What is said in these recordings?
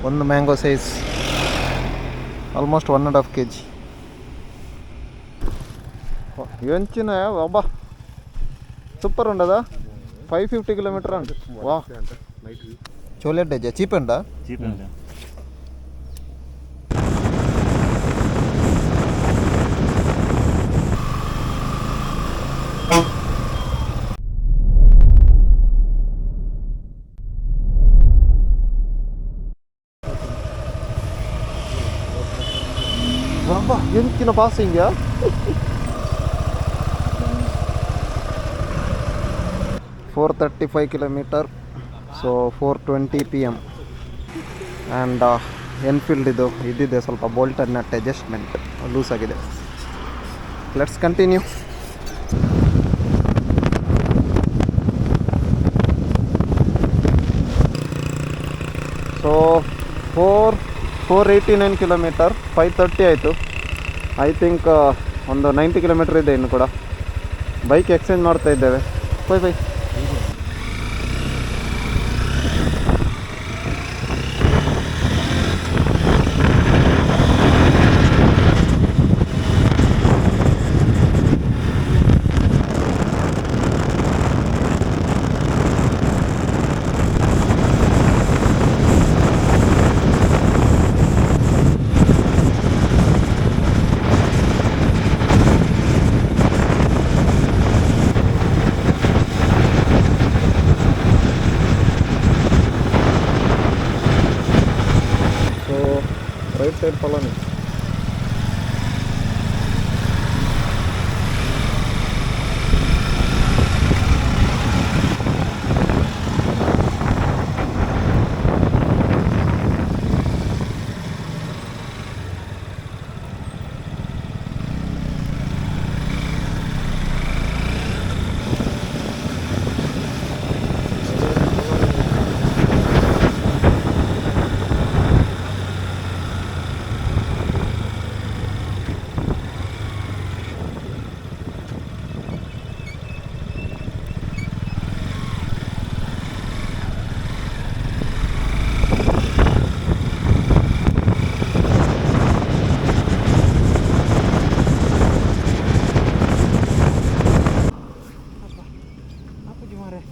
ಒಂದು mango size almost 1.5 kg. ಎಂಚಿನ ಅಬ್ಬಾ సూపర్ ఉండదా 550 కిలోమీటర్ అండి వా చోలేట్ డేజా చీప్ అండా చీప్ అండి ಅಬ್ಬಾ ಎಂಚಿನ passing 435 kilometre, so 4:20 PM. And Enfield ಇದಿದೆ ಸ್ವಲ್ಪ bolt and nut adjustment loose ಆಗಿದೆ. Let's continue. ಸೊ 489 ಕಿಲೋಮೀಟರ್, 530 ಆಯಿತು. ಐ ಥಿಂಕ್ ಒಂದು 90 ಕಿಲೋಮೀಟರ್ ಇದೆ ಇನ್ನು ಕೂಡ. ಬೈಕ್ ಎಕ್ಸ್ಚೇಂಜ್ ಮಾಡ್ತಾ ಇದ್ದೇವೆ. By right side Palani.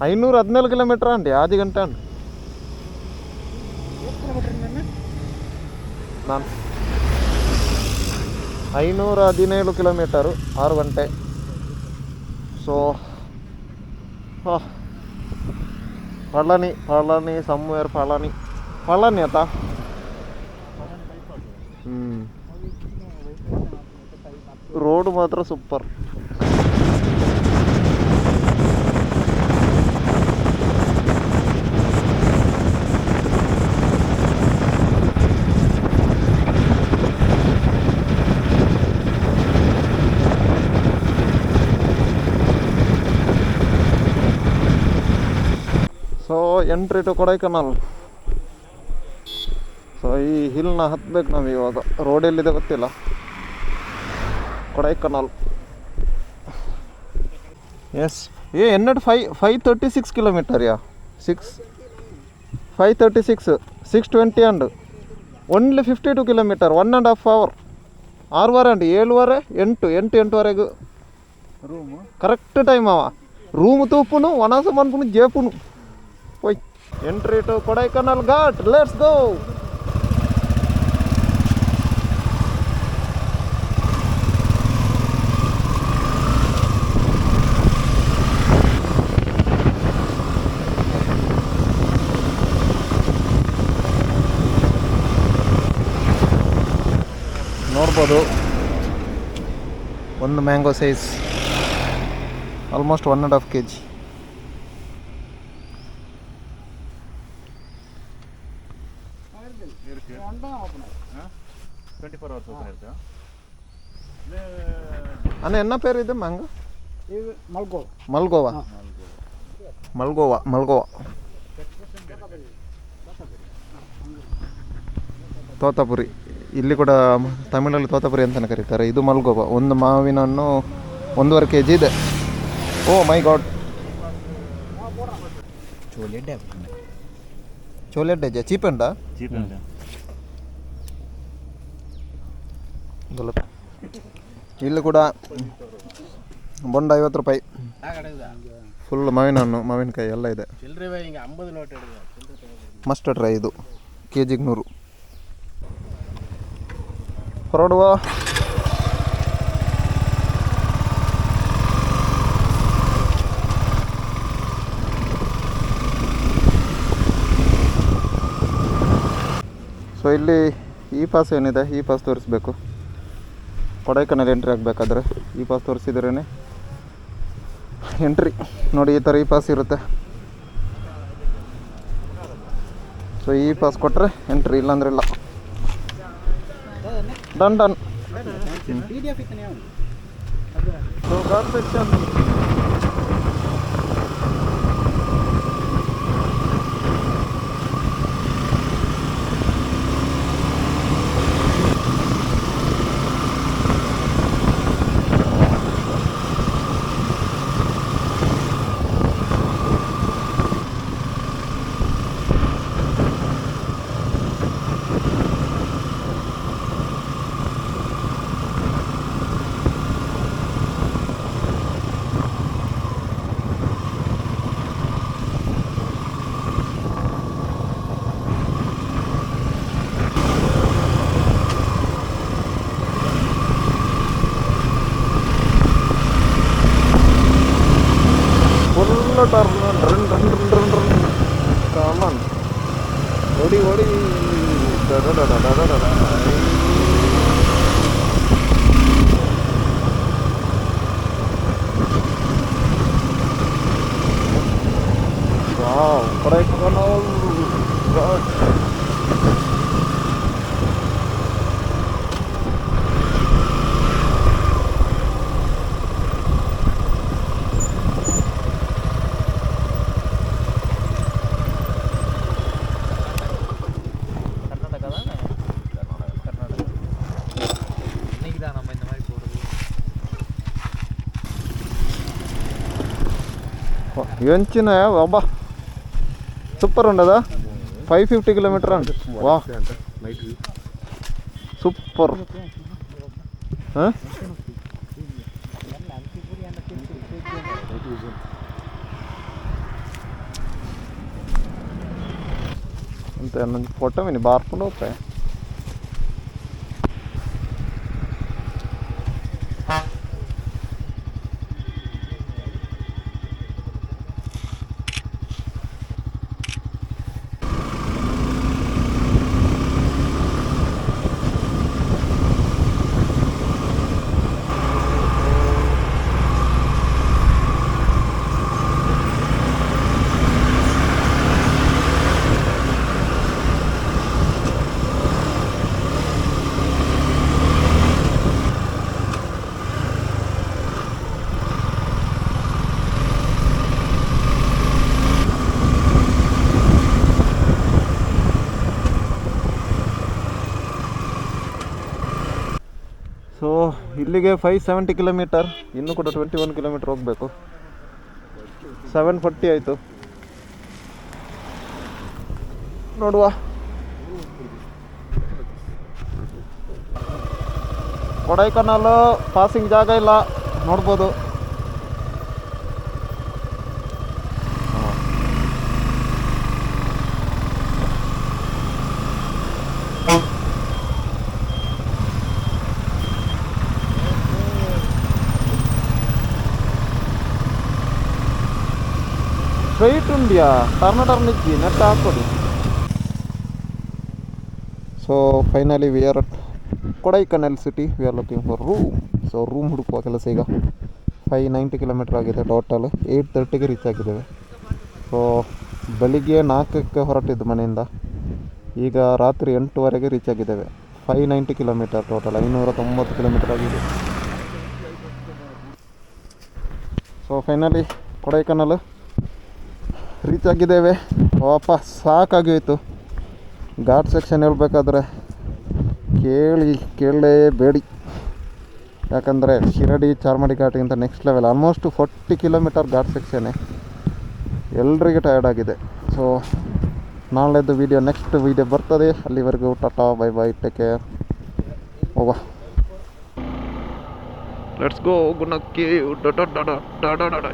ಐನೂರ 14 ಕಿಲೋಮೀಟರ್ ಅಂడి 10 ಗಂಟೆ ಅಂడి ನಾನು 517 ಕಿಲೋಮೀಟರು 6 ಗಂಟೆ. ಸೊ ಪಳನಿ ಸಮ್ವೇರ್ ಪಳನಿ ಆತ. ರೋಡ್ ಮಾತ್ರ super. So entry to Kodaikanal. So ಈ ಹಿಲ್ನ ಹತ್ಬೇಕು ನಾವು ಇವಾಗ. ರೋಡ್ ಎಲ್ಲಿದೆ ಗೊತ್ತಿಲ್ಲ. ಕೊಡೈಕನಾಲ್. ಎಸ್ ಎನ್ನಡ್ 536 ಕಿಲೋಮೀಟರ್ ಯಾ 536 620 ಅಂಡ್ ಓನ್ಲಿ 52 ಕಿಲೋಮೀಟರ್ 1.5 hour. 6 ಅಂడి 7:08 ರೂಮ್ ಕರೆಕ್ಟ್ ಟೈಮ್ ಅವ. ರೂಮ್ ತೂಪುನು ವನಸ ಮನ್ಪುನು ಜೇಪುನು ಹೋಯ್. Entry to Kodaikanal ghat. Let's go. ನೋಡ್ಬೋದು ಒಂದು ಮ್ಯಾಂಗೋ ಸೈಜ್ ಆಲ್ಮೋಸ್ಟ್ 1.5 kg. ಅಣ್ಣ ಎನ್ನ ಪೇರು ಇದೆ ಮ್ಯಾಂಗೋ? ಮಲ್ಗೋವಾ. ತೋತಾಪುರಿ. ಇಲ್ಲಿ ಕೂಡ ತಮಿಳಲ್ಲಿ ತೋತಾಪುರಿ ಅಂತಲೇ ಕರೀತಾರೆ. ಇದು ಮಲ್ಗೋವಾ. ಒಂದು ಮಾವಿನ ಹಣ್ಣು 1.5 kg ಇದೆ. ಓ ಮೈ ಗಾಡ್. ಚೋಲೆ ಡೇಜಾ ಚೀಪ್ ಅಂಡ ಇಲ್ಲಿ ಕೂಡ ಬೊಂಡ 50 ರೂಪಾಯಿ, ಫುಲ್ ಮಾವಿನ ಹಣ್ಣು, ಮಾವಿನಕಾಯಿ ಎಲ್ಲ ಇದೆ. ಮಸ್ಟರ್ಡ್ ರೈ ಇದು ಕೆಜಿಗೆ 100. ಹೊರಡುವ. ಸೊ ಇಲ್ಲಿ ಈ ಪಾಸ್ ಏನಿದೆ, ಈ ಪಾಸ್ ತೋರಿಸ್ಬೇಕು. ಕೊಡೈಕನಲ್ಲಿ ಎಂಟ್ರಿ ಆಗಬೇಕಾದ್ರೆ ಈ ಪಾಸ್ ತೋರಿಸಿದ್ರೇ ಎಂಟ್ರಿ. ನೋಡಿ ಈ ಥರ ಈ ಪಾಸ್ ಇರುತ್ತೆ. ಸೊ ಈ ಪಾಸ್ ಕೊಟ್ಟರೆ ಎಂಟ್ರಿ, ಇಲ್ಲಾಂದ್ರೆ ಇಲ್ಲ. Done. So guard section common ಓಡಿ ವಾವ್, ಕೊಡೈಕನಾಲ್ ಘಾಟ್. ಎಂಚಿನ ಅಬ್ಬಾ ಸೂಪರ್ ఉండదా 550 ಕಿಲೋಮೀಟರ್ ಅಂಡ್ ವಾ ಸೂಪರ್. ಅಂತ ನನ್ನ ಫೋಟೋ ಮಿನಿ ಬಾರ್ಕೊಂಡು ಹೋಗ್ತಾರೆ. ಸೊ ಇಲ್ಲಿಗೆ 570 ಕಿಲೋಮೀಟರ್, ಇನ್ನೂ ಕೂಡ 21 ಕಿಲೋಮೀಟರ್ ಹೋಗಬೇಕು. 740 ಆಯಿತು. ನೋಡುವ. ಕೊಡೈಕನಾಲ್ ಪಾಸಿಂಗ್ ಜಾಗ ಇಲ್ಲ, ನೋಡ್ಬೋದು. ಸ್ಟ್ರೈಟ್ ಇಂಡಿಯಾ ಟರ್ನ್ ಇಕ್ಕಿ ನೆಟ್ ಹಾಕೋದು. So finally we are at Kodaikanal city. We are looking for room. So room ಹುಡುಕುವ ಕೆಲಸ ಈಗ. 590 ಕಿಲೋಮೀಟರ್ ಆಗಿದೆ ಟೋಟಲ್. 8:30ಗೆ ರೀಚ್ ಆಗಿದ್ದೇವೆ. ಸೊ ಬೆಳಿಗ್ಗೆ 4ಕ್ಕೆ ಹೊರಟಿದ್ದು ಮನೆಯಿಂದ, ಈಗ ರಾತ್ರಿ 8ವರೆಗೆ ರೀಚ್ ಆಗಿದ್ದೇವೆ. 590 ಕಿಲೋಮೀಟರ್ ಟೋಟಲ್, 590 ಕಿಲೋಮೀಟರ್ ಆಗಿದೆ. ಸೊ ಫೈನಲಿ ಕೊಡೈಕನಾಲ್ ರೀಚ್ ಆಗಿದ್ದೇವೆ. ವಾಪಸ್ ಸಾಕಾಗೋಯಿತು. ಘಾಟ್ ಸೆಕ್ಷನ್ ಹೇಳ್ಬೇಕಾದ್ರೆ ಕೇಳಲೇಬೇಡಿ. ಯಾಕಂದರೆ ಶಿರಡಿ ಚಾರ್ಮಾಡಿ ಘಾಟಿಗಿಂತ next level. Almost 40 kilometre ghat ಸೆಕ್ಷನ್ನೇ. ಎಲ್ರಿಗೂ ಟಯರ್ಡ್ ಆಗಿದೆ. ಸೊ ನಾಳೆದು ವೀಡಿಯೋ ನೆಕ್ಸ್ಟ್ ವೀಡಿಯೋ ಬರ್ತದೆ. ಅಲ್ಲಿವರೆಗೂ tata, bye bye, take care. ಹೋಗುವ. ಲೆಟ್ಸ್ ಗೋ ಗುಣಕ್ಕೆ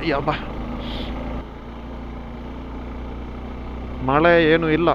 ಯಬ್ಬ. ಮಳೆ ಏನೂ ಇಲ್ಲ.